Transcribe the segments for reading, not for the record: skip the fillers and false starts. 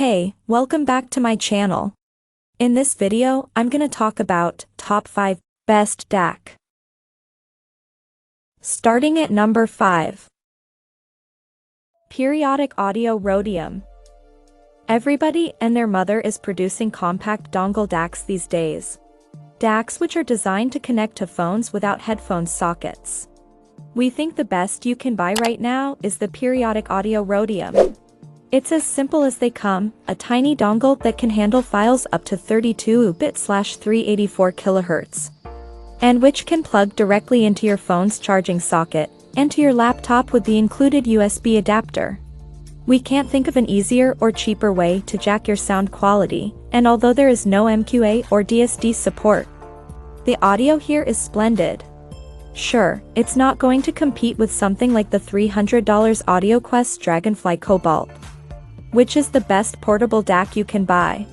Hey, welcome back to my channel. In this video, I'm gonna talk about top 5 best DAC. Starting at number 5. Periodic audio RHODIUM. Everybody and their mother is producing compact dongle DACs these days. DACs which are designed to connect to phones without headphone sockets. We think the best you can buy right now is the periodic audio RHODIUM. It's as simple as they come, a tiny dongle that can handle files up to 32-bit/384 kHz. And which can plug directly into your phone's charging socket, and to your laptop with the included USB adapter. We can't think of an easier or cheaper way to jack your sound quality, and although there is no MQA or DSD support, the audio here is splendid. Sure, it's not going to compete with something like the $300 AudioQuest Dragonfly Cobalt, which is the best portable DAC you can buy.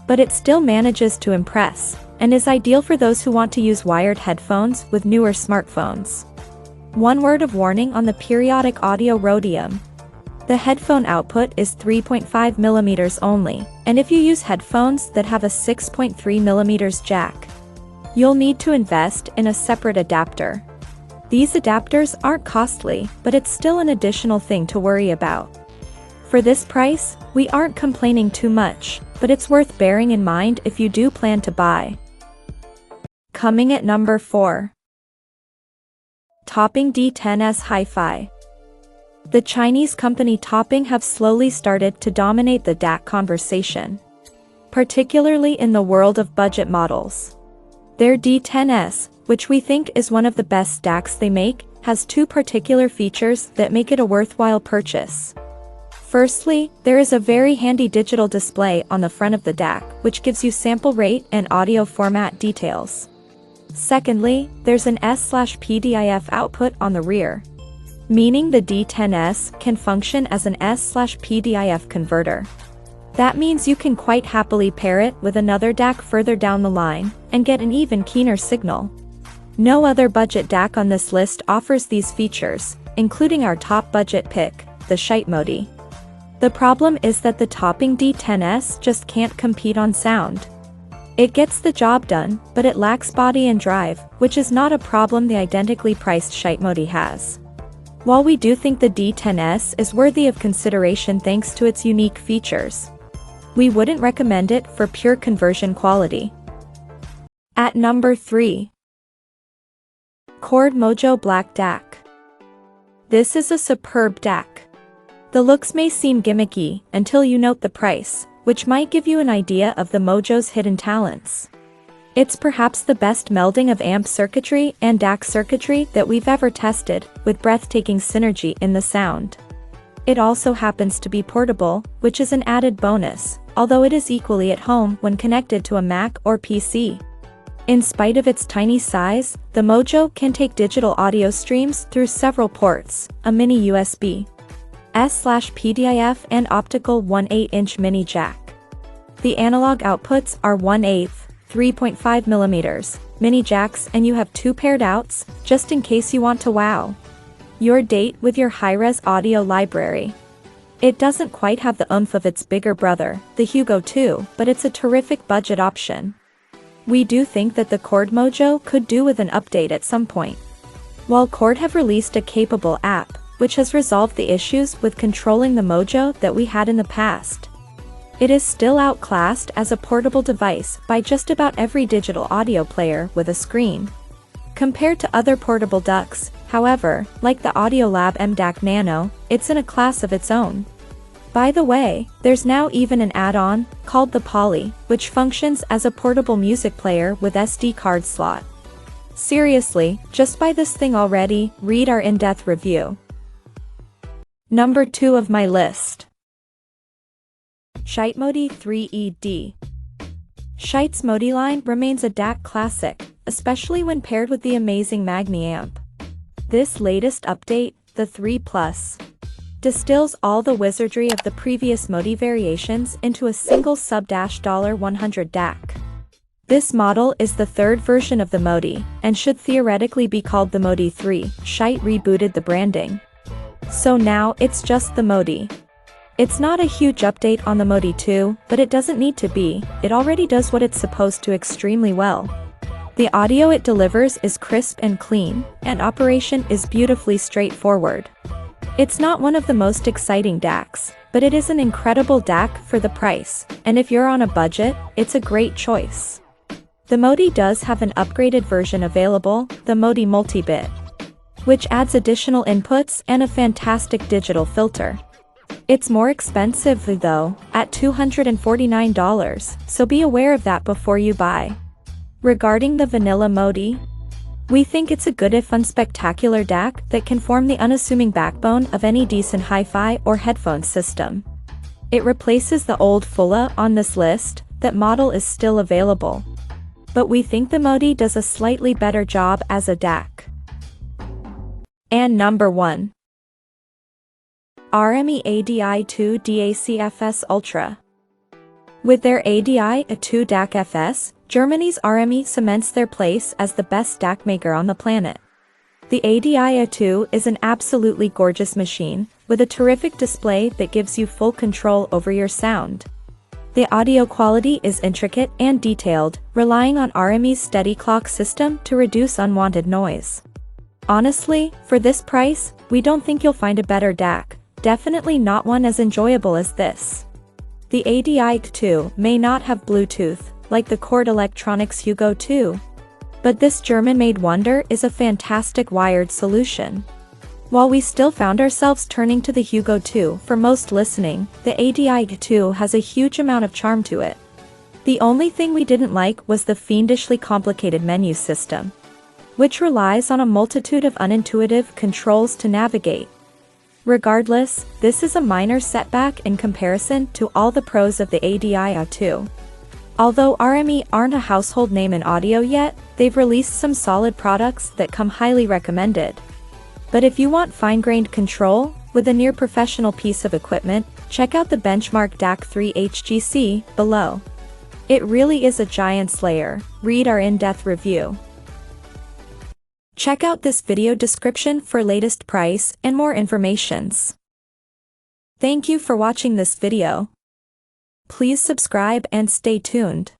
But it still manages to impress, and is ideal for those who want to use wired headphones with newer smartphones. One word of warning on the periodic audio RHODIUM. The headphone output is 3.5 mm only, and if you use headphones that have a 6.3 mm jack, you'll need to invest in a separate adapter. These adapters aren't costly, but it's still an additional thing to worry about. For this price, we aren't complaining too much, but it's worth bearing in mind if you do plan to buy. Coming at number 4. Topping D10s HIFI. The Chinese company Topping have slowly started to dominate the DAC conversation, particularly in the world of budget models. Their D10s, which we think is one of the best DACs they make, has two particular features that make it a worthwhile purchase. Firstly, there is a very handy digital display on the front of the DAC, which gives you sample rate and audio format details. Secondly, there's an S/PDIF output on the rear, meaning the D10s can function as an S/PDIF converter. That means you can quite happily pair it with another DAC further down the line, and get an even keener signal. No other budget DAC on this list offers these features, including our top budget pick, the Schiit Modi. The problem is that the Topping D10s just can't compete on sound. It gets the job done, but it lacks body and drive, which is not a problem the identically priced Schiit Modi has. While we do think the D10s is worthy of consideration thanks to its unique features, we wouldn't recommend it for pure conversion quality. At number 3. Chord Mojo Black DAC. This is a superb DAC. The looks may seem gimmicky until you note the price, which might give you an idea of the Mojo's hidden talents. It's perhaps the best melding of amp circuitry and DAC circuitry that we've ever tested, with breathtaking synergy in the sound. It also happens to be portable, which is an added bonus, although it is equally at home when connected to a Mac or PC. In spite of its tiny size, the Mojo can take digital audio streams through several ports, a mini USB, S/PDIF and optical 1/8-inch mini jack. The analog outputs are 1/8, 3.5 mm, mini jacks, and you have two paired outs, just in case you want to wow your date with your high-res audio library. It doesn't quite have the oomph of its bigger brother, the Hugo 2, but it's a terrific budget option. We do think that the Chord Mojo could do with an update at some point. While Chord have released a capable app, which has resolved the issues with controlling the Mojo that we had in the past, it is still outclassed as a portable device by just about every digital audio player with a screen. Compared to other portable DACs, however, like the Audiolab M-DAC Nano, it's in a class of its own. By the way, there's now even an add-on, called the Poly, which functions as a portable music player with SD card slot. Seriously, just buy this thing already, read our in-depth review. Number 2 of my list. Schiit Modi 3ED. Schiit's Modi line remains a DAC classic, especially when paired with the amazing Magni amp. This latest update, the 3 Plus, distills all the wizardry of the previous Modi variations into a single sub-$100 DAC. This model is the third version of the Modi, and should theoretically be called the Modi 3. Schiit rebooted the branding, so now it's just the Modi. It's not a huge update on the Mojo 2, but it doesn't need to be, it already does what it's supposed to extremely well. The audio it delivers is crisp and clean, and operation is beautifully straightforward. It's not one of the most exciting DACs, but it is an incredible DAC for the price, and if you're on a budget, it's a great choice. The Mojo does have an upgraded version available, the Mojo Multibit, which adds additional inputs and a fantastic digital filter. It's more expensive though, at $249, so be aware of that before you buy. Regarding the vanilla Mojo, we think it's a good if unspectacular DAC that can form the unassuming backbone of any decent hi-fi or headphone system. It replaces the old Fulla on this list, that model is still available. But we think the Mojo does a slightly better job as a DAC. And number 1. RME ADI2 DAC FS Ultra. With their ADI-A2 DAC FS, Germany's RME cements their place as the best DAC maker on the planet. The ADI-A2 is an absolutely gorgeous machine, with a terrific display that gives you full control over your sound. The audio quality is intricate and detailed, relying on RME's steady clock system to reduce unwanted noise. Honestly, for this price, we don't think you'll find a better DAC, definitely not one as enjoyable as this. The ADI-A2 may not have Bluetooth, like the Chord Electronics Hugo 2. But this German-made wonder is a fantastic wired solution. While we still found ourselves turning to the Hugo 2 for most listening, the ADI-A2 has a huge amount of charm to it. The only thing we didn't like was the fiendishly complicated menu system, which relies on a multitude of unintuitive controls to navigate. Regardless, this is a minor setback in comparison to all the pros of the ADI-A2. Although RME aren't a household name in audio yet, they've released some solid products that come highly recommended. But if you want fine-grained control, with a near-professional piece of equipment, check out the benchmark DAC 3 HGC, below. It really is a giant slayer, read our in-depth review. Check out this video description for latest price and more informations. Thank you for watching this video. Please subscribe and stay tuned.